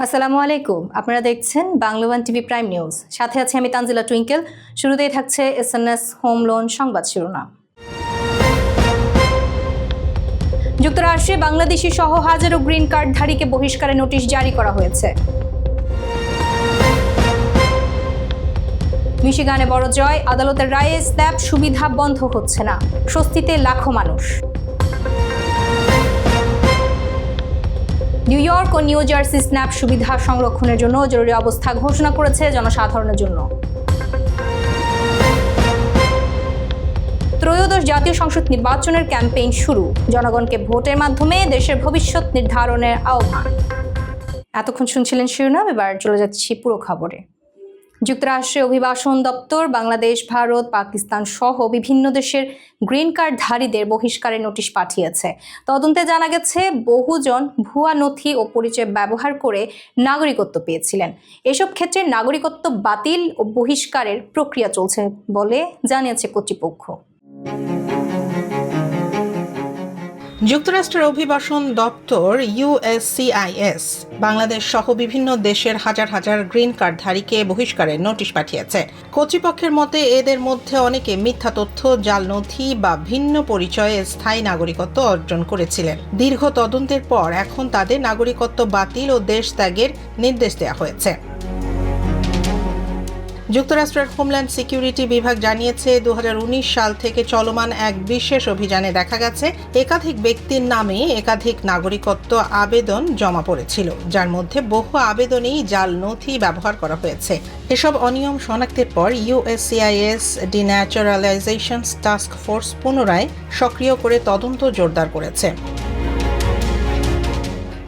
আসসালামু আলাইকুম, আপনারা দেখছেন বাংলাওয়ান টিভি প্রাইম নিউজ। সাথে আছে আমি তানজিলা টুইঙ্কেল। শুরুতেই থাকছে এসএনএস হোম লোন সংবাদ শিরোনাম। যুক্তরাষ্ট্রে বাংলাদেশি সহ হাজারো গ্রিন কার্ডধারীকে বহিষ্কারের নোটিশ জারি করা হয়েছে। মিশিগানে বড় জয়, আদালতের রায়ে স্ন্যাপ সুবিধা বন্ধ হচ্ছে না, স্বস্তিতে লাখো মানুষ। নিউ ইয়র্ক ও নিউ জার্সি স্ন্যাপ সুবিধা সংরক্ষণের জন্য জরুরি অবস্থা ঘোষণা করেছে জনসাধারণের জন্য। ত্রয়োদশ জাতীয় সংসদ নির্বাচনের ক্যাম্পেইন শুরু, জনগণকে ভোটের মাধ্যমে দেশের ভবিষ্যৎ নির্ধারণের আহ্বান। এতক্ষণ শুনছিলেন শিরোনাম, এবার চলে যাচ্ছি পুরো খবরে। যুক্তরাষ্ট্রে অভিবাসন দপ্তর বাংলাদেশ, ভারত, পাকিস্তান সহ বিভিন্ন দেশের গ্রিন কার্ডধারীদের বহিষ্কারের নোটিশ পাঠিয়েছে। তদন্তে জানা গেছে বহুজন ভুয়া নথি ও পরিচয় ব্যবহার করে নাগরিকত্ব পেয়েছিলেন। এসব ক্ষেত্রে নাগরিকত্ব বাতিল ও বহিষ্কারের প্রক্রিয়া চলছে বলে জানিয়েছে কর্তৃপক্ষ। যুক্তরাষ্ট্রের অভিবাসন দপ্তর USCIS বাংলাদেশ সহ বিভিন্ন দেশের হাজার হাজার গ্রিন কার্ডধারীকে বহিষ্কারের নোটিশ পাঠিয়েছে। কর্তৃপক্ষের মতে এদের মধ্যে অনেকে মিথ্যা তথ্য, জাল নথি বা ভিন্ন পরিচয়ে স্থায়ী নাগরিকত্ব অর্জন করেছিলেন। দীর্ঘ তদন্তের পর এখন তাদের নাগরিকত্ব বাতিল ও দেশ ত্যাগের নির্দেশ দেওয়া হয়েছে। যুক্তরাষ্ট্রের হোমল্যান্ড সিকিউরিটি বিভাগ জানিয়েছে 2019 সাল থেকে চলমান এক বিশেষ অভিযানে দেখা গেছে একাধিক ব্যক্তির নামে একাধিক নাগরিকত্ব আবেদন জমা পড়েছিল, যার মধ্যে বহু আবেদনেই জাল নথি ব্যবহার করা হয়েছে। এসব অনিয়ম শনাক্তের পর USCIS ডিন্যাচারালাইজেশন টাস্ক ফোর্স পুনরায় সক্রিয় করে তদন্ত জোরদার করেছে।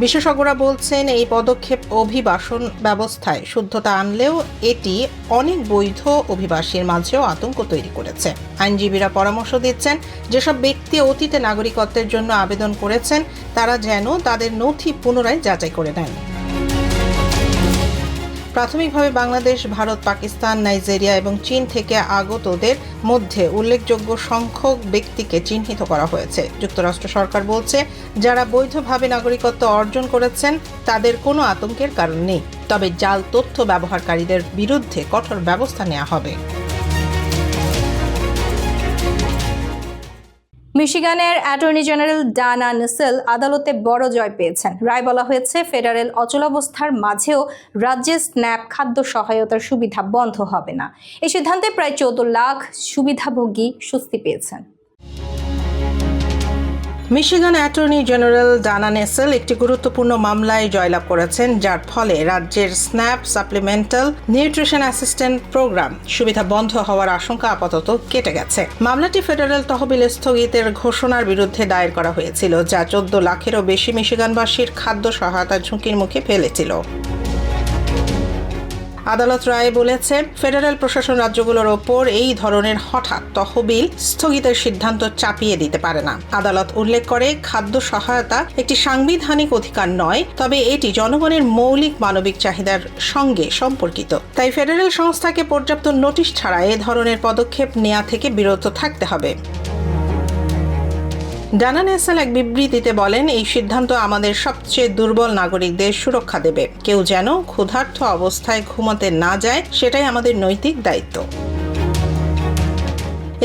বিশেষজ্ঞরা বলছেন এই পদক্ষেপ অভিবাসন ব্যবস্থায় শুদ্ধতা আনলেও এটি অনেক বৈধ অভিবাসীর মাঝেও আতঙ্ক তৈরি করেছে। আইনজীবীরা পরামর্শ দিচ্ছেন যেসব ব্যক্তি অতীতে নাগরিকত্বের জন্য আবেদন করেছেন তারা যেন তাদের নথি পুনরায় যাচাই করে নেন। প্রাথমিকভাবে বাংলাদেশ, ভারত, পাকিস্তান, নাইজেরিয়া এবং চীন থেকে আগতদের মধ্যে উল্লেখযোগ্য সংখ্যক ব্যক্তিকে চিহ্নিত করা হয়েছে। যুক্তরাষ্ট্র সরকার বলছে যারা বৈধভাবে নাগরিকত্ব অর্জন করেছেন তাদের কোনো আতঙ্কের কারণ নেই, তবে জাল তথ্য ব্যবহারকারীদের বিরুদ্ধে কঠোর ব্যবস্থা নেওয়া হবে। মিশিগানের অ্যাটর্নি জেনারেল ডানা নেসেল আদালতে বড় জয় পেয়েছেন। রায় বলা হয়েছে ফেডারেল অচলাবস্থার মাঝেও রাজ্যে স্ন্যাপ খাদ্য সহায়তার সুবিধা বন্ধ হবে না। এই সিদ্ধান্তে প্রায় 14 লাখ সুবিধাভোগী স্বস্তি পেয়েছেন। Michigan attorney general Dana Nessel একটি গুরুত্বপূর্ণ মামলায় জয়লাভ করেছেন, যার ফলে রাজ্যের SNAP supplemental nutrition assistant programme সুবিধা বন্ধ হওয়ার আশঙ্কা আপাতত কেটে গেছে। মামলাটি ফেডারেল তহবিল স্থগিতের ঘোষণার বিরুদ্ধে দায়ের করা হয়েছিল, যা 14 লাখেরও বেশি মিশিগানবাসীর খাদ্য সহায়তার ঝুঁকির মুখে ফেলেছিল। আদালত রায়ে বলেছে ফেডারেল প্রশাসন রাজ্যগুলোর ওপর এই ধরনের হঠাৎ তহবিল স্থগিতের সিদ্ধান্ত চাপিয়ে দিতে পারে না। আদালত উল্লেখ করে খাদ্য সহায়তা একটি সাংবিধানিক অধিকার নয়, তবে এটি জনগণের মৌলিক মানবিক চাহিদার সঙ্গে সম্পর্কিত। তাই ফেডারেল সংস্থাকে পর্যাপ্ত নোটিশ ছাড়া এ ধরনের পদক্ষেপ নেওয়া থেকে বিরত থাকতে হবে। ডানা নেসেল এক বিবৃতিতে বলেন, এই সিদ্ধান্ত আমাদের সবচেয়ে দুর্বল নাগরিকদের সুরক্ষা দেবে। কেউ যেন ক্ষুধার্ত অবস্থায় ঘুমাতে না যায়, সেটাই আমাদের নৈতিক দায়িত্ব।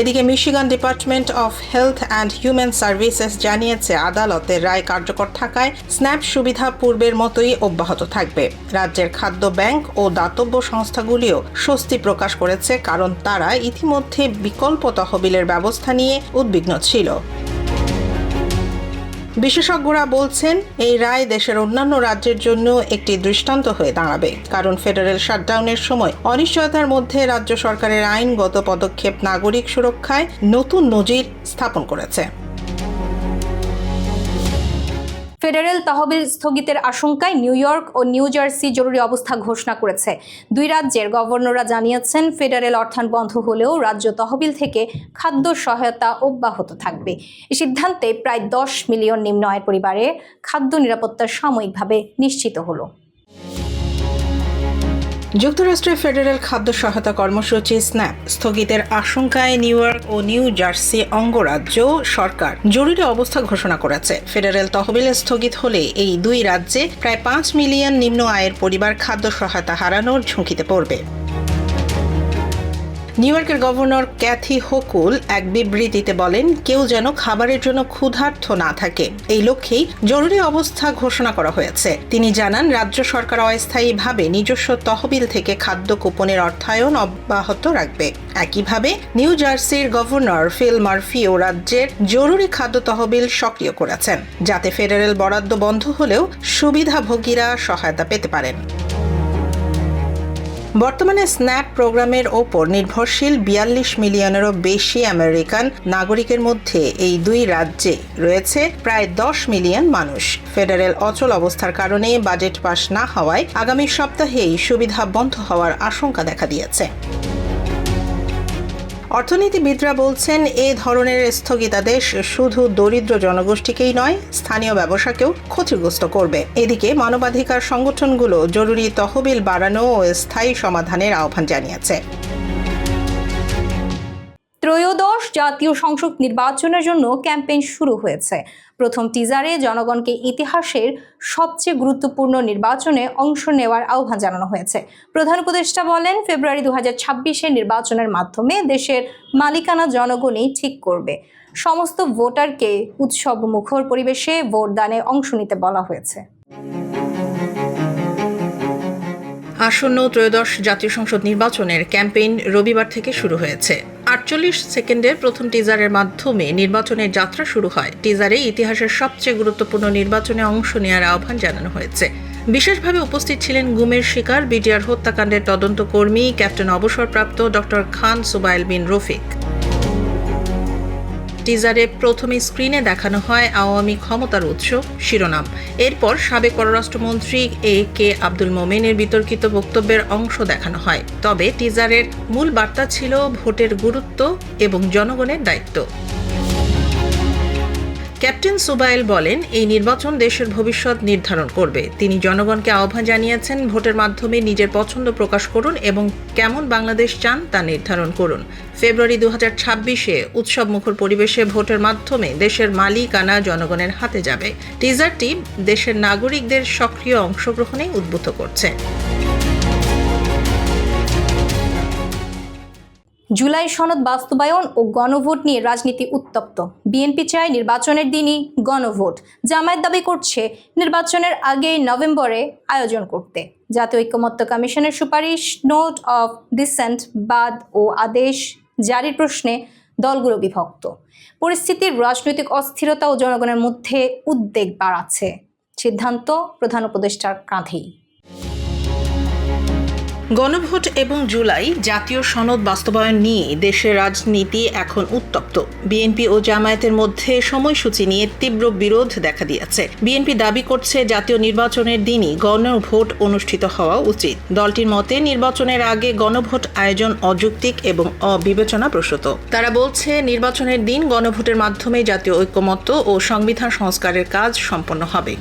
এদিকে Michigan department of health and human services জানিয়েছে আদালতের রায় কার্যকর থাকায় স্ন্যাপ সুবিধা পূর্বের মতোই অব্যাহত থাকবে। রাজ্যের খাদ্য ব্যাংক ও দাতব্য সংস্থাগুলিও স্বস্তি প্রকাশ করেছে, কারণ তারা ইতিমধ্যে বিকল্প তহবিলের ব্যবস্থা নিয়ে উদ্বিগ্ন ছিল। বিশেষজ্ঞরা বলছেন এই রায় দেশের অন্যান্য রাজ্যের জন্য একটি দৃষ্টান্ত হয়ে দাঁড়াবে, কারণ ফেডারেল শাটডাউনের সময় অনিশ্চয়তার মধ্যে রাজ্য সরকারের আইনগত পদক্ষেপ নাগরিক সুরক্ষায় নতুন নজির স্থাপন করেছে। ফেডারেল তহবিল স্থগিতের আশঙ্কায় নিউ ইয়র্ক ও নিউ জার্সি জরুরি অবস্থা ঘোষণা করেছে। দুই রাজ্যের গভর্নররা জানিয়েছেন ফেডারেল অর্থায়ন বন্ধ হলেও রাজ্য তহবিল থেকে খাদ্য সহায়তা অব্যাহত থাকবে। এই সিদ্ধান্তে প্রায় 10 মিলিয়ন নিম্ন আয়ের পরিবারের খাদ্য নিরাপত্তা সাময়িকভাবে নিশ্চিত হলো। যুক্তরাষ্ট্রের ফেডারেল খাদ্য সহায়তা কর্মসূচি স্ন্যাপ স্থগিতের আশঙ্কায় নিউ ইয়র্ক ও নিউ জার্সি অঙ্গরাজ্য সরকার জরুরি অবস্থা ঘোষণা করেছে। ফেডারেল তহবিল স্থগিত হলে এই দুই রাজ্যে প্রায় 5 মিলিয়ন নিম্ন আয়ের পরিবার খাদ্য সহায়তা হারানোর ঝুঁকিতে পড়বে। নিউ ইয়র্কের গভর্নর ক্যাথি হোকুল এক বিবৃতিতে বলেন, কেউ যেন খাবারের জন্য ক্ষুধার্ত না থাকে, এই লক্ষ্যেই জরুরি অবস্থা ঘোষণা করা হয়েছে। তিনি জানান, রাজ্য সরকার অস্থায়ীভাবে নিজস্ব তহবিল থেকে খাদ্য কুপনের অর্থায়ন অব্যাহত রাখবে। একইভাবে নিউ জার্সির গভর্নর ফিল মার্ফিও রাজ্যের জরুরি খাদ্য তহবিল সক্রিয় করেছেন, যাতে ফেডারেল বরাদ্দ বন্ধ হলেও সুবিধাভোগীরা সহায়তা পেতে পারেন। বর্তমানে স্ন্যাপ প্রোগ্রামের ওপর নির্ভরশীল 42 মিলিয়নেরও বেশি আমেরিকান নাগরিকের মধ্যে এই দুই রাজ্যে রয়েছে প্রায় 10 মিলিয়ন মানুষ। ফেডারেল অচল অবস্থার কারণে বাজেট পাস না হওয়ায় আগামী সপ্তাহেই সুবিধা বন্ধ হওয়ার আশঙ্কা দেখা দিয়েছে। অর্থনীতিবিদরা বলছেন, এ ধরনের স্থগিতাদেশ শুধু দরিদ্র জনগোষ্ঠীকেই নয়, স্থানীয় ব্যবসাকেও ক্ষতিগ্রস্ত করবে। এদিকে মানবাধিকার সংগঠনগুলো জরুরি তহবিল বাড়ানো ও স্থায়ী সমাধানের আহ্বান জানিয়েছে। ত্রয়োদশ জাতীয় সংসদ নির্বাচনের জন্য ক্যাম্পেইন শুরু হয়েছে। প্রথম টিজারে জনগণকে ইতিহাসের সবচেয়ে গুরুত্বপূর্ণ নির্বাচনে অংশ নেওয়ার আহ্বান জানানো হয়েছে। প্রধান উপদেষ্টা বলেন, ফেব্রুয়ারি 2026-এর নির্বাচনের মাধ্যমে দেশের মালিকানা জনগণই ঠিক করবে। সমস্ত ভোটারকে উৎসব মুখর পরিবেশে ভোটদানে অংশ নিতে বলা হয়েছে। আসন্ন ত্রয়োদশ জাতীয় সংসদ নির্বাচনের ক্যাম্পেইন রবিবার থেকে শুরু হয়েছে। 48 সেকেন্ডের প্রথম টিজারের মাধ্যমে নির্বাচনের যাত্রা শুরু হয়। টিজারে ইতিহাসের সবচেয়ে গুরুত্বপূর্ণ নির্বাচনে অংশ নেওয়ার আহ্বান জানানো হয়েছে। বিশেষভাবে উপস্থিত ছিলেন গুমের শিকার বিডিআর হত্যাকাণ্ডের তদন্তকর্মী ক্যাপ্টেন অবসরপ্রাপ্ত ডক্টর খান সুবাইল বিন রফিক। টিজারে প্রথমে স্ক্রিনে দেখানো হয় আওয়ামী ক্ষমতার উৎস শিরোনাম। এরপর সাবেক পররাষ্ট্রমন্ত্রী কে আব্দুল মোমেনের বিতর্কিত বক্তব্যের অংশ দেখানো হয়। তবে টিজারের মূল বার্তা ছিল ভোটের গুরুত্ব এবং জনগণের দায়িত্ব। ক্যাপ্টেন সুবাইল বলেন, এই নির্বাচন দেশের ভবিষ্যৎ নির্ধারণ করবে। তিনি জনগণকে আহ্বান জানিয়েছেন, ভোটের মাধ্যমে নিজের পছন্দ প্রকাশ করুন এবং কেমন বাংলাদেশ চান তা নির্ধারণ করুন। ফেব্রুয়ারি 2026-এ উৎসব মুখর পরিবেশে ভোটের মাধ্যমে দেশের মালিকানা জনগণের হাতে যাবে। টিজারটি দেশের নাগরিকদের সক্রিয় অংশগ্রহণে উদ্বুদ্ধ করছে। জুলাই সনদ বাস্তবায়ন ও গণভোট নিয়ে রাজনীতি উত্তপ্ত। বিএনপি চায় নির্বাচনের দিনই গণভোট। জামায়াত দাবি করছে নির্বাচনের আগেই নভেম্বরে আয়োজন করতে। জাতীয় ঐকমত্য কমিশনের সুপারিশ নোট অফ ডিসেন্ট বাদ ও আদেশ জারির প্রশ্নে দলগুলো বিভক্ত। পরিস্থিতির রাজনৈতিক অস্থিরতা ও জনগণের মধ্যে উদ্বেগ বাড়াচ্ছে। সিদ্ধান্ত প্রধান উপদেষ্টার কাঁধেই। গণভোট এবং জুলাই জাতীয় সনদ বাস্তবায়ন নিয়ে দেশের রাজনীতি এখন উত্তপ্ত। বিএনপি ও জামায়াতের মধ্যে সময়সূচি নিয়ে তীব্র বিরোধ দেখা দিয়েছে। বিএনপি দাবি করছে জাতীয় নির্বাচনের দিনই গণভোট অনুষ্ঠিত হওয়া উচিত। দলটির মতে নির্বাচনের আগে গণভোট আয়োজন অযৌক্তিক এবং অবিবেচনাপ্রসূত। তারা বলছে, নির্বাচনের দিন গণভোটের মাধ্যমে জাতীয় ঐকমত্য ও সংবিধান সংস্কারের কাজ সম্পন্ন হবে।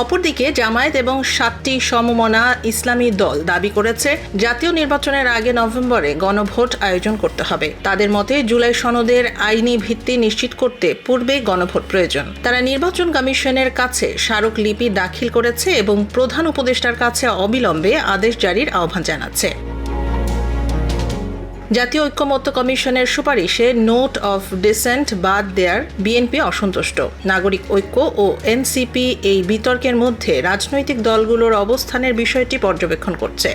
অপরদিকে জামায়াত এবং 7টি সমমনা ইসলামী দল দাবি করেছে জাতীয় নির্বাচনের আগে নভেম্বরে গণভোট আয়োজন করতে হবে। তাদের মতে জুলাই সনদের আইনি ভিত্তি নিশ্চিত করতে পূর্বে গণভোট প্রয়োজন। তারা নির্বাচন কমিশনের কাছে স্মারকলিপি দাখিল করেছে এবং প্রধান উপদেষ্টার কাছে অবিলম্বে আদেশ জারির আহ্বান জানাচ্ছে। জাতীয় ঐকমত্য কমিশনের সুপারিশে নোট অফ ডিসেন্ট বাদ দেয়ার বিএনপি অসন্তুষ্ট। নাগরিক ঐক্য ও এনসিপি এই বিতর্কের মধ্যে রাজনৈতিক দলগুলোর অবস্থানের বিষয়টি পর্যবেক্ষণ করছে।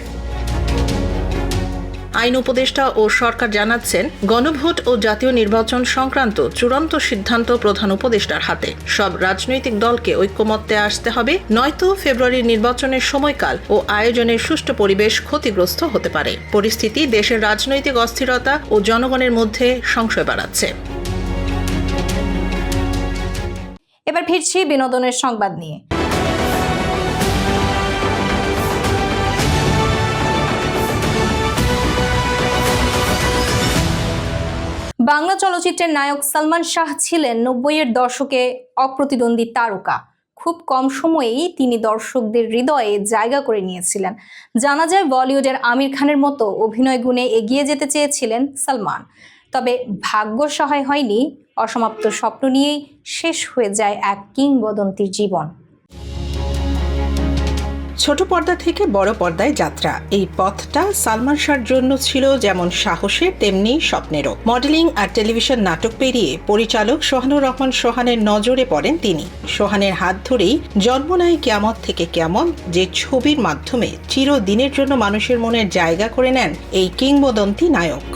আইন উপদেষ্টা ও সরকার জানাচ্ছেন, গণভোট ও জাতীয় নির্বাচন সংক্রান্ত চূড়ান্ত সিদ্ধান্ত প্রধান উপদেষ্টার হাতে। সব রাজনৈতিক দলকে ঐক্যমত্যে আসতে হবে, নয়তো ফেব্রুয়ারির নির্বাচনের সময়কাল ও আয়োজনের সুষ্ঠু পরিবেশ ক্ষতিগ্রস্ত হতে পারে। পরিস্থিতি দেশের রাজনৈতিক অস্থিরতা ও জনগণের মধ্যে সংশয় বাড়াচ্ছে। এবার ফিরছি বিনোদনের সংবাদ নিয়ে। বাংলা চলচ্চিত্রের নায়ক সালমান শাহ ছিলেন 90-এর দশকে অপ্রতিদ্বন্দ্বী তারকা। খুব কম সময়েই তিনি দর্শকদের হৃদয়ে জায়গা করে নিয়েছিলেন। জানা যায় বলিউডের আমির খানের মতো অভিনয় গুণে এগিয়ে যেতে চেয়েছিলেন সালমান, তবে ভাগ্য সহায় হয়নি। অসমাপ্ত স্বপ্ন নিয়েই শেষ হয়ে যায় এক কিংবদন্তির জীবন। ছোট পর্দা থেকে বড় পর্দায় যাত্রা, এই পথটা সালমান শাহর জন্য ছিল যেমন সাহসের তেমনি স্বপ্নেরও। মডেলিং আর টেলিভিশন নাটক পেরিয়ে পরিচালক সোহানুর রহমান সোহানের নজরে পড়েন তিনি। সোহানের হাত ধরেই জন্ম নেয় কিয়ামত থেকে কিয়ামত, যে ছবির মাধ্যমে চিরদিনের জন্য মানুষের মনের জায়গা করে নেন এই কিংবদন্তি নায়ক।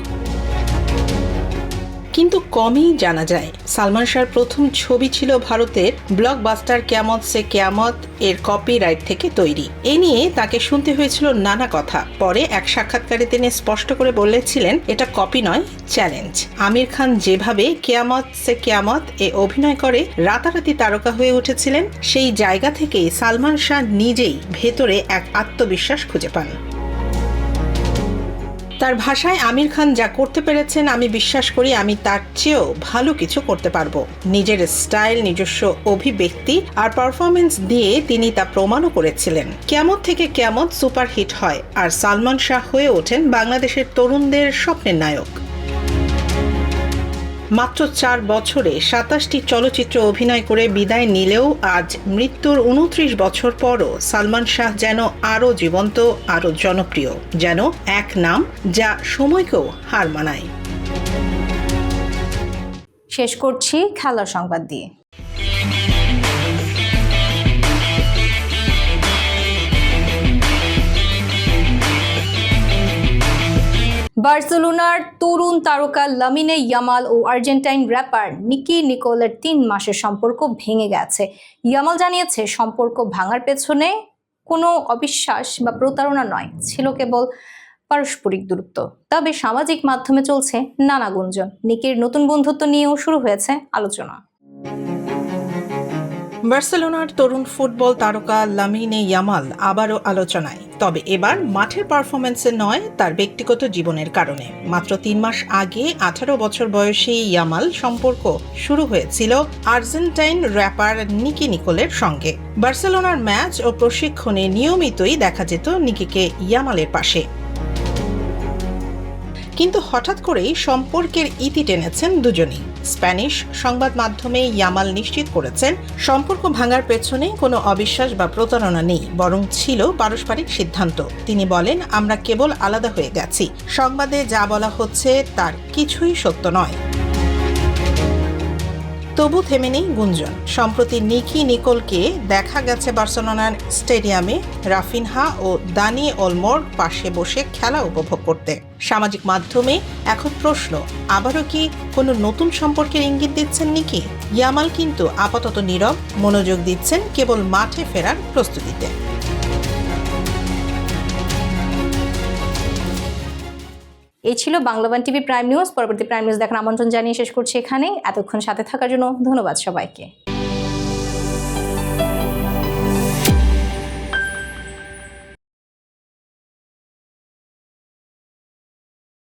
কিন্তু কমই জানা যায়, সালমান শাহর প্রথম ছবি ছিল ভারতের ব্লকবাস্টার কিয়ামত সে কিয়ামত এর কপিরাইট থেকে তৈরি। এ নিয়ে তাকে শুনতে হয়েছিল নানা কথা। পরে এক সাক্ষাৎকারে তিনি স্পষ্ট করে বলেছিলেন, এটা কপি নয়, চ্যালেঞ্জ। আমির খান যেভাবে কিয়ামত সে কিয়ামত এ অভিনয় করে রাতারাতি তারকা হয়ে উঠেছিলেন, সেই জায়গা থেকেই সালমান শাহ নিজেই ভেতরে এক আত্মবিশ্বাস খুঁজে পান। তার ভাষায়, আমির খান যা করতে পেরেছেন আমি বিশ্বাস করি আমি তার চেয়েও ভালো কিছু করতে পারবো। নিজের স্টাইল, নিজস্ব অভিব্যক্তি আর পারফরমেন্স দিয়ে তিনি তা প্রমাণও করেছিলেন। কিয়ামত থেকে কিয়ামত সুপারহিট হয় আর সালমান শাহ হয়ে ওঠেন বাংলাদেশের তরুণদের স্বপ্নের নায়ক। মাত্র 4 বছরে 27টি চলচ্চিত্র অভিনয় করে বিদায় নিলেও আজ মৃত্যুর 29 বছর পরও সালমান শাহ যেন আরও জীবন্ত, আরও জনপ্রিয়, যেন এক নাম যা সময়কেও হার মানায়। শেষ করছি খেলার সংবাদ দিয়ে। বার্সেলোনার তরুণ তারকা লামিনে ইয়ামাল ও আর্জেন্টাইন র্যাপার নিকি নিকোলের 3 মাসের সম্পর্ক ভেঙে গেছে। ইয়ামাল জানিয়েছে, সম্পর্ক ভাঙার পেছনে কোনো অবিশ্বাস বা প্রতারণা নয়, ছিল কেবল পারস্পরিক দূরত্ব। তবে সামাজিক মাধ্যমে চলছে নানা গুঞ্জন। নিকির নতুন বন্ধুত্ব নিয়েও শুরু হয়েছে আলোচনা। বার্সেলোনার তরুণ ফুটবল তারকা লামিনে ইয়ামাল আবারও আলোচনায়, তবে এবার মাঠের পারফরমেন্সে নয়, তার ব্যক্তিগত জীবনের কারণে। মাত্র 3 মাস আগে 18 বছর বয়সী ইয়ামাল সম্পর্ক শুরু হয়েছিল আর্জেন্টাইন র্যাপার নিকি নিকোলের সঙ্গে। বার্সেলোনার ম্যাচ ও প্রশিক্ষণে নিয়মিতই দেখা যেত নিকিকে ইয়ামালের পাশে। কিন্তু হঠাৎ করেই সম্পর্কের ইতি টেনেছেন দুজনেই। স্প্যানিশ সংবাদ মাধ্যমে ইয়ামাল নিশ্চিত করেছেন, সম্পর্ক ভাঙার পেছনে কোনো অবিশ্বাস বা প্রতারণা নেই, বরং ছিল পারস্পরিক সিদ্ধান্ত। তিনি বলেন, আমরা কেবল আলাদা হয়ে গেছি। সংবাদে যা বলা হচ্ছে তার কিছুই সত্য নয়। তবু থেমে নেই গুঞ্জন। সম্প্রতি নিকি নিকোলকে দেখা গেছে বার্সেলোনার স্টেডিয়ামে রাফিনহা ও দানি ওলমোর পাশে বসে খেলা উপভোগ করতে। সামাজিক মাধ্যমে এখন প্রশ্ন, আবারও কি কোনো নতুন সম্পর্কের ইঙ্গিত দিচ্ছেন নিকি? ইয়ামাল কিন্তু আপাতত নীরব, মনোযোগ দিচ্ছেন কেবল মাঠে ফেরার প্রস্তুতিতে। এই ছিল বাংলাবান টিভি প্রাইম নিউজ। পরবর্তী প্রাইম নিউজ দেখার আমন্ত্রণ জানিয়ে শেষ করছি এখানেই। এতক্ষণ সাথে থাকার জন্য ধন্যবাদ সবাইকে।